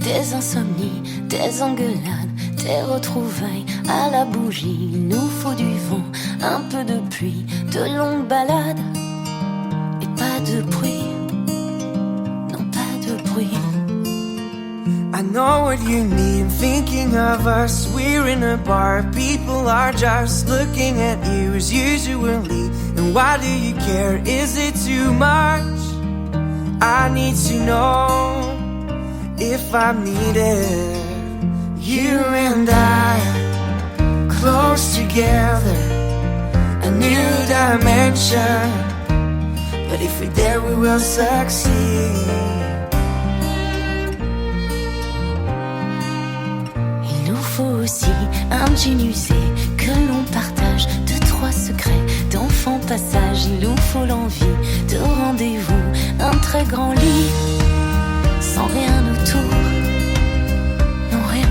des insomnies, des engueulades, des retrouvailles à la bougie. Il nous faut du vent, un peu de pluie, de longues balades et pas de bruit, non pas de bruit. I know what you need, I'm thinking of us. We're in a bar, people are just looking at you as usually. And why do you care? Is it too much? I need to know if I'm needed. You and I, close together, a new dimension. But if we're there, we will succeed. Il nous faut aussi un jean usé que l'on partage, deux, trois secrets d'enfant passage. Il nous faut l'envie de rendez-vous, un très grand lit, sans rien autour, non rien.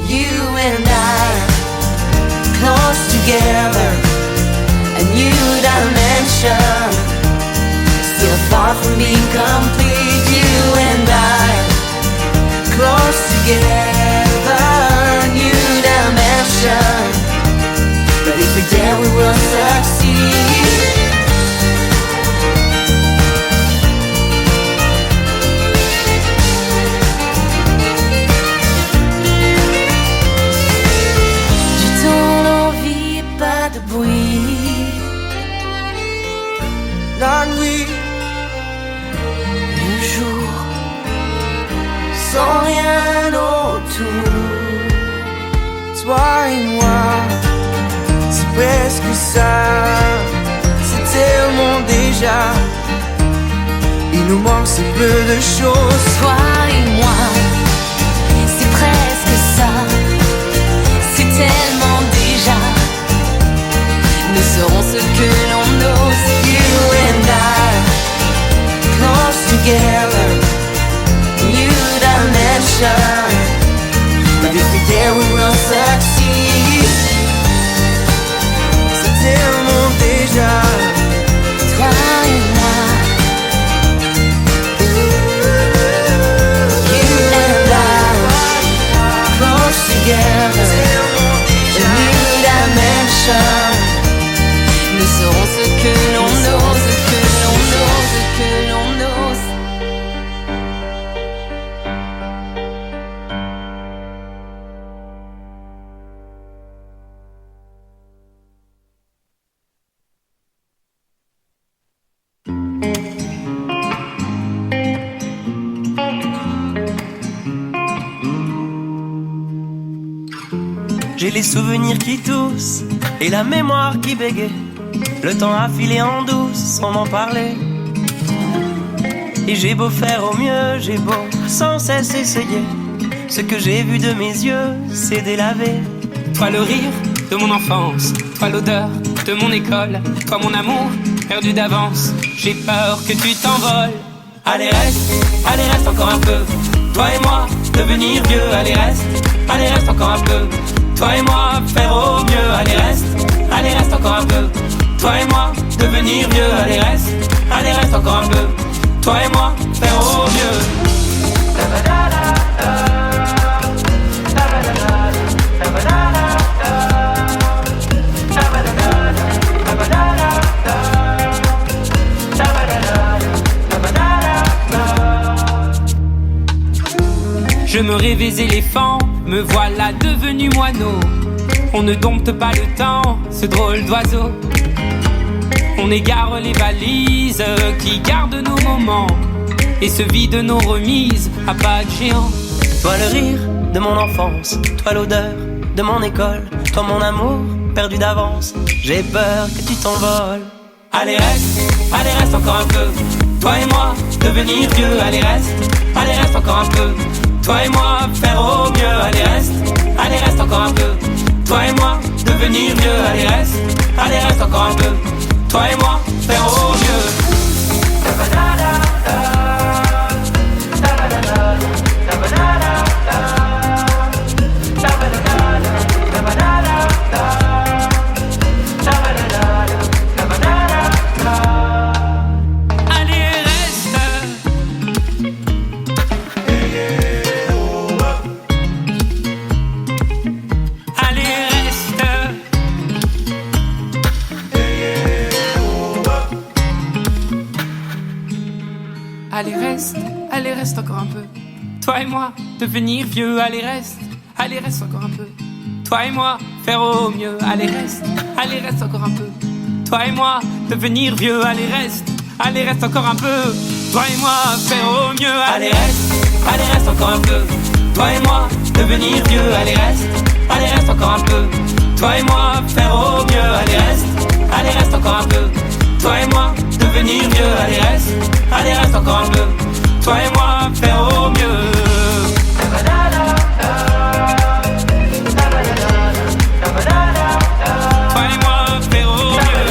You and I, close together, a new dimension. Still far from being complete. You and I, close together, new dimension. But if we're there, we will succeed. Du temps, l'envie et pas de bruit. La nuit, Le jour, sans rien autour. Toi et moi, c'est presque ça. C'est tellement déjà. Il nous manque si peu de choses. toi et moi, c'est presque ça. C'est tellement déjà. Nous serons ce que l'on ose. You and I, close together, new dimension. But if we're there, we will succeed. C'est tellement déjà. Toi et moi, You and I, close together, a new dimension. nous serons ce que l'on ose, que l'on ose, que l'on ose. J'ai les souvenirs qui toussent et la mémoire qui bégaye. Le temps a filé en douce sans m'en parler. Et j'ai beau faire au mieux, j'ai beau sans cesse essayer. Ce que j'ai vu de mes yeux, c'est délavé. Toi le rire de mon enfance, toi l'odeur de mon école, toi mon amour perdu d'avance. J'ai peur que tu t'envoles. Allez reste encore un peu. Toi et moi, devenir vieux. Allez reste encore un peu. Toi et moi, faire au mieux. Allez reste encore un peu. Toi et moi, devenir vieux. Allez reste encore un peu. Toi et moi, faire au mieux. Je me rêvais éléphant, me voilà devenu moineau. On ne dompte pas le temps, ce drôle d'oiseau. On égare les valises qui gardent nos moments et se vident nos remises à pas de géant. Toi le rire de mon enfance, toi l'odeur de mon école, toi mon amour perdu d'avance. J'ai peur que tu t'envoles. Allez reste encore un peu. Toi et moi, devenir vieux. Allez reste encore un peu. Toi et moi, faire au mieux. Allez reste encore un peu. Toi et moi, devenir vieux. Allez reste encore un peu. Toi et moi, faire au mieux. allez reste encore un peu. Toi et moi, devenir vieux, allez reste encore un peu. Toi et moi, faire au mieux, allez reste encore un peu. Toi et moi, devenir vieux, allez reste encore un peu. Toi et moi, faire au mieux, allez reste encore un peu. Toi et moi, devenir vieux, allez reste encore un peu. Toi et moi, faire au mieux, allez reste encore un peu. Toi et moi, devenir vieux, allez reste encore un peu. Toi et moi, faire au mieux. Toi et moi, faire au mieux.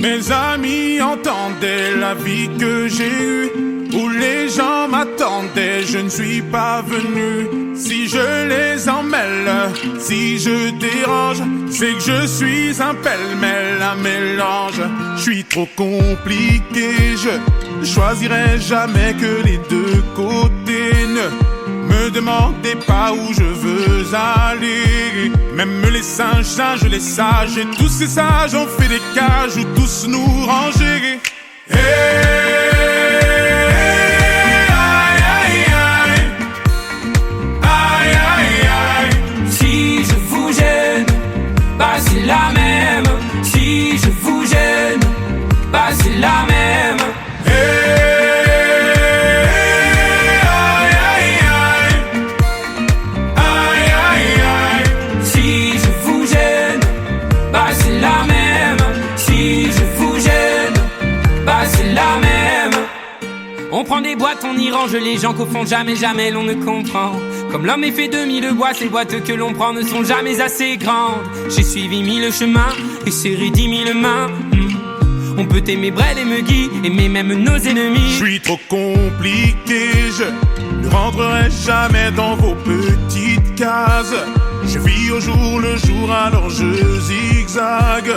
Mes amis entendaient la vie que j'ai eue, où les gens m'attendaient, je ne suis pas venu. Si je les emmêle, si je dérange, c'est que je suis un pêle-mêle, un mélange. Je suis trop compliqué, je choisirai jamais que les deux côtés. Ne me demandez pas où je veux aller. Même les singes, les sages, et tous ces sages ont fait des cages où tous nous ranger. Si je vous gêne, bah c'est la même. Si je vous gêne, bah c'est la même. Si je vous gêne, bah c'est la même. Si je vous gêne, bah c'est la même. On prend des boîtes, on y range les gens qu'au fond jamais l'on ne comprend. Comme l'homme est fait de mille boîtes, ces boîtes que l'on prend ne sont jamais assez grandes. J'ai suivi 1000 chemins et serré 10 000 mains. On peut aimer Brel et Megui, aimer même nos ennemis. Je suis trop compliqué, je ne rentrerai jamais dans vos petites cases. Je vis au jour le jour, alors je zigzague.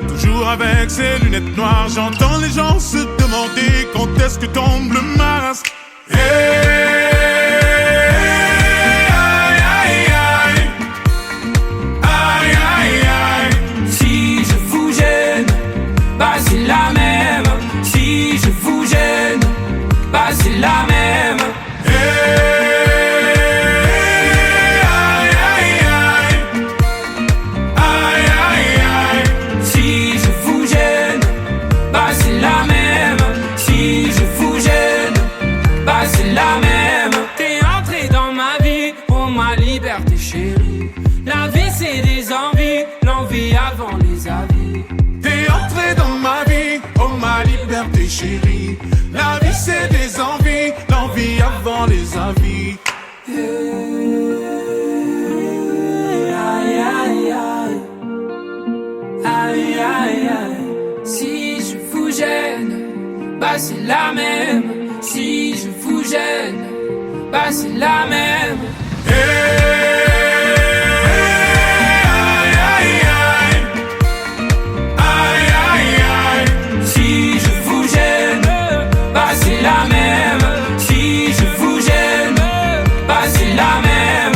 Toujours avec ces lunettes noires, j'entends les gens se demander quand est-ce que tombe le masque. Si je vous gêne, bah c'est la même. Si je vous gêne, bah c'est la même. Si je vous gêne, bah c'est la même. Si je vous gêne, bah c'est la même. T'es entré dans ma vie, oh ma liberté chérie. La vie c'est des envies, l'envie avant les avis. T'es entré dans ma vie, oh ma liberté chérie. La vie c'est des envies, l'envie avant les avis. Aïe aïe aïe, aïe aïe aïe. Si je vous gêne, bah c'est la même. Si je vous gêne, bah c'est la même. Si je vous gêne, bah c'est la même. Si je vous gêne, bah c'est la même.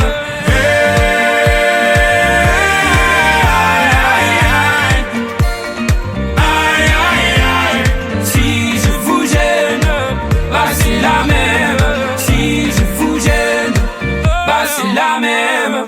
Si je vous gêne, bah c'est la même. Si je vous gêne, bah c'est la même.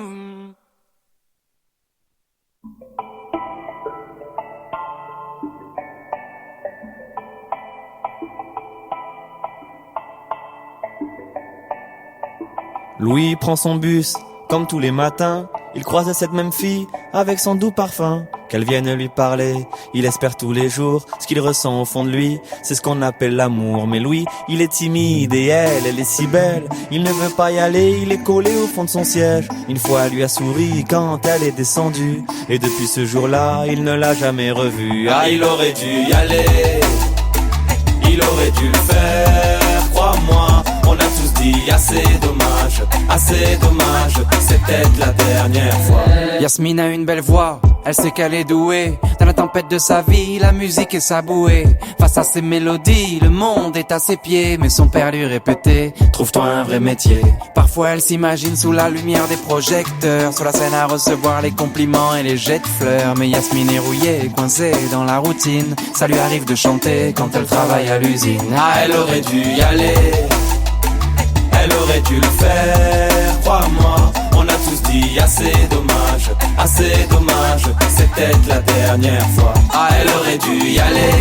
Louis prend son bus, comme tous les matins. Il croise cette même fille, avec son doux parfum. Qu'elle vienne lui parler, il espère tous les jours. Ce qu'il ressent au fond de lui, c'est ce qu'on appelle l'amour. Mais Louis, il est timide et elle est si belle. Il ne veut pas y aller, il est collé au fond de son siège. Une fois, elle lui a souri quand elle est descendue. Et depuis ce jour-là, il ne l'a jamais revue. Ah, il aurait dû y aller, il aurait dû le faire, crois-moi. On a tous dit assez dommage, c'est peut-être la dernière fois. Yasmine a une belle voix, elle sait qu'elle est douée. Dans la tempête de sa vie, la musique est sa bouée. Face à ses mélodies, le monde est à ses pieds. Mais son père lui répétait, trouve-toi un vrai métier. Parfois elle s'imagine sous la lumière des projecteurs, sur la scène à recevoir les compliments et les jets de fleurs. Mais Yasmine est rouillée, coincée dans la routine. Ça lui arrive de chanter quand elle travaille à l'usine. Ah, elle aurait dû y aller, elle aurait dû le faire, crois-moi. On a tous dit assez dommage, c'est peut-être la dernière fois. Ah, elle aurait dû y aller,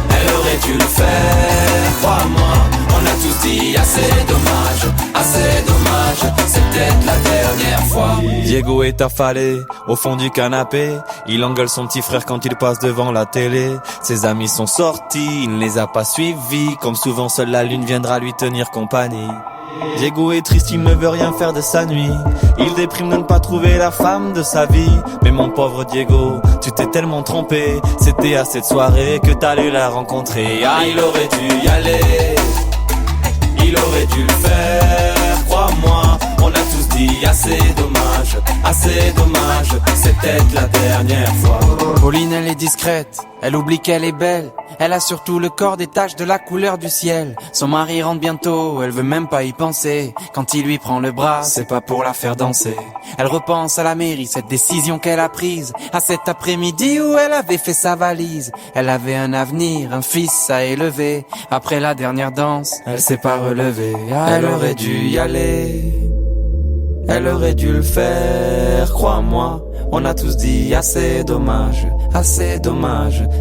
elle aurait dû le faire, crois-moi. On a tous dit assez dommage, c'est peut-être la dernière fois. Diego est affalé au fond du canapé. Il engueule son petit frère quand il passe devant la télé. Ses amis sont sortis, il ne les a pas suivis. Comme souvent seule la lune viendra lui tenir compagnie. Diego est triste, il ne veut rien faire de sa nuit. Il déprime de ne pas trouver la femme de sa vie. Mais mon pauvre Diego, tu t'es tellement trompé. C'était à cette soirée que t'allais la rencontrer. Ah, il aurait dû y aller, il aurait dû le faire, crois-moi. On a tous dit assez dommage, c'est peut-être la dernière fois. Pauline elle est discrète, elle oublie qu'elle est belle. Elle a surtout le corps des taches de la couleur du ciel. Son mari rentre bientôt, elle veut même pas y penser. Quand il lui prend le bras, c'est pas pour la faire danser. Elle repense à la mairie, cette décision qu'elle a prise. À cet après-midi où elle avait fait sa valise. Elle avait un avenir, un fils à élever. Après la dernière danse, elle s'est pas relevée. Ah, elle aurait dû y aller, elle aurait dû le faire, crois-moi. On a tous dit assez dommage,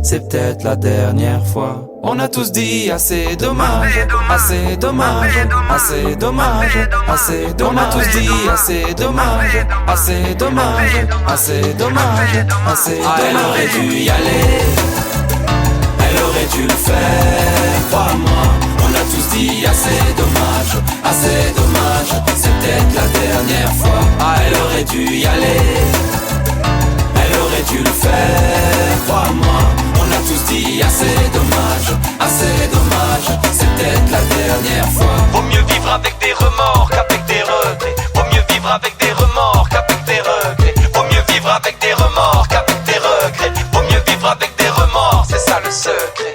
c'est peut-être la dernière fois. On a tous dit assez dommage, assez dommage. On a tous dit assez dommage, Elle aurait dû y aller, elle aurait dû le faire, crois-moi. On a tous dit assez dommage, c'est peut-être la dernière fois. Ah, elle aurait dû y aller, elle aurait dû le faire, crois-moi. On a tous dit assez dommage, c'est peut-être la dernière fois. Vaut mieux vivre avec des remords qu'avec des regrets. Vaut mieux vivre avec des remords qu'avec des regrets. Vaut mieux vivre avec des remords qu'avec des regrets. Vaut mieux vivre avec des remords, c'est ça le secret.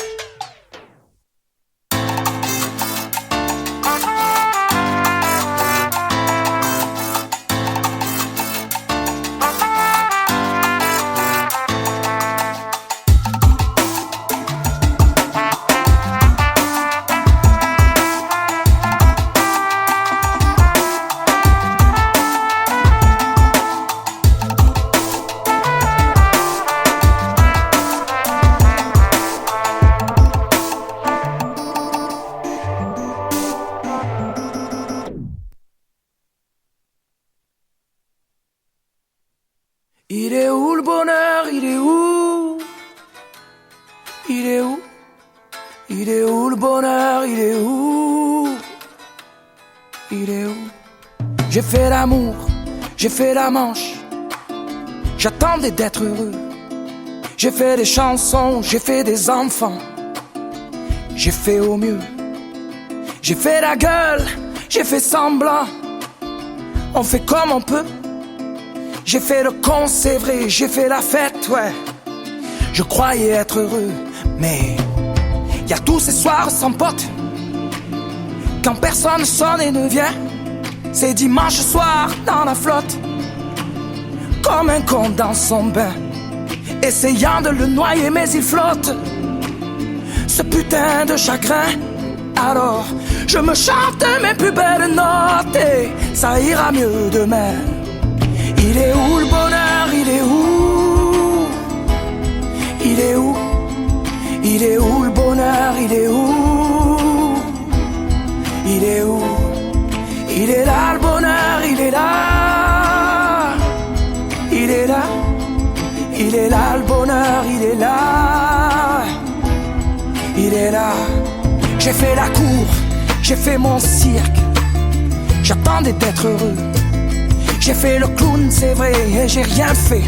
Il est où le bonheur? Il est où? Il est où? Il est où le bonheur? Il est où? Il est où? J'ai fait l'amour, j'ai fait la manche. J'attendais d'être heureux. J'ai fait des chansons, j'ai fait des enfants. J'ai fait au mieux. J'ai fait la gueule, j'ai fait semblant. On fait comme on peut. J'ai fait le con, c'est vrai, j'ai fait la fête, ouais. Je croyais être heureux, mais y a tous ces soirs sans potes. Quand personne sonne et ne vient, c'est dimanche soir dans la flotte. Comme un con dans son bain, essayant de le noyer mais il flotte. Ce putain de chagrin, alors je me chante mes plus belles notes et ça ira mieux demain. Il est où le bonheur? Il est où? Il est où? Il est où le bonheur? Il est où? Il est où? Il est là le bonheur, il est là. Il est là. Il est là le bonheur, il est là. Il est là. J'ai fait la cour, j'ai fait mon cirque. J'attendais d'être heureux. J'ai fait le clown, c'est vrai, et j'ai rien fait.